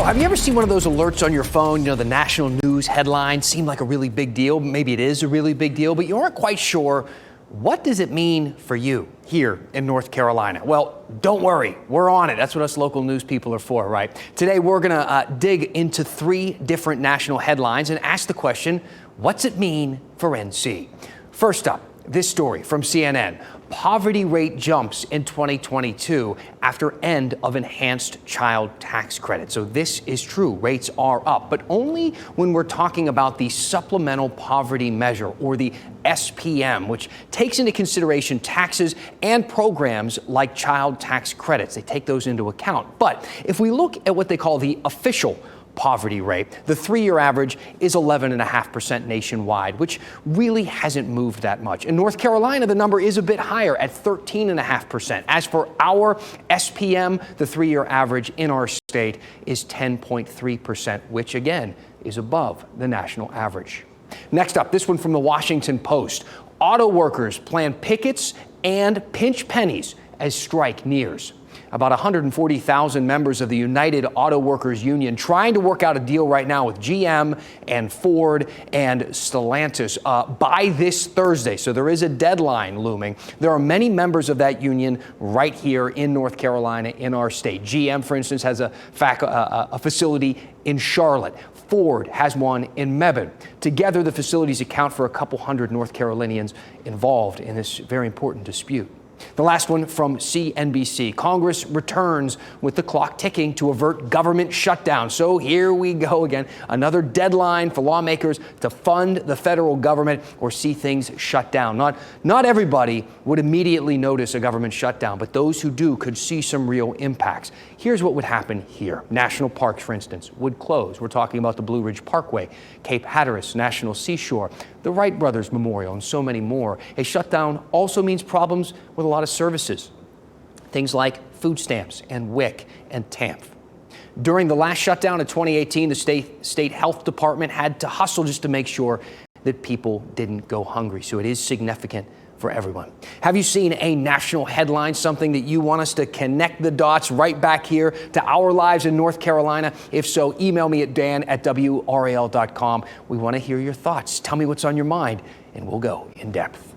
So, have you ever seen one of those alerts on your phone? You know, the national news headlines seem like a really big deal. Maybe it is a really big deal, but you aren't quite sure. What does it mean for you here in North Carolina? Well, don't worry, we're on it. That's what us local news people are for, right? Today, we're going to dig into 3 different national headlines and ask the question, what's it mean for NC? First up, this story from CNN. Poverty rate jumps in 2022 after end of enhanced child tax credit. So this is true. Rates are up, but only when we're talking about the supplemental poverty measure, or the SPM, which takes into consideration taxes and programs like child tax credits. They take those into account. But if we look at what they call the official poverty rate, the 3-year average is 11.5% nationwide, which really hasn't moved that much. In North Carolina, the number is a bit higher at 13.5%. As for our SPM, the 3-year average in our state is 10.3%, which again is above the national average. Next up, this one from the Washington Post. Auto workers plan pickets and pinch pennies as strike nears. About 140,000 members of the United Auto Workers Union trying to work out a deal right now with GM and Ford and Stellantis by this Thursday. So there is a deadline looming. There are many members of that union right here in North Carolina in our state. GM, for instance, has a facility in Charlotte. Ford has one in Mebane. Together, the facilities account for a couple hundred North Carolinians involved in this very important dispute. The last one from CNBC. Congress returns with the clock ticking to avert government shutdown. So here we go again. Another deadline for lawmakers to fund the federal government or see things shut down. Not everybody would immediately notice a government shutdown, but those who do could see some real impacts. Here's what would happen here. National parks, for instance, would close. We're talking about the Blue Ridge Parkway, Cape Hatteras National Seashore, the Wright Brothers Memorial, and so many more. A shutdown also means problems with a lot of services, things like food stamps and WIC and TAMF. During the last shutdown in 2018, the state health department had to hustle just to make sure that people didn't go hungry. So it is significant for everyone. Have you seen a national headline, something that you want us to connect the dots right back here to our lives in North Carolina? If so, email me at dan@WRAL.com. We want to hear your thoughts. Tell me what's on your mind, and we'll go in depth.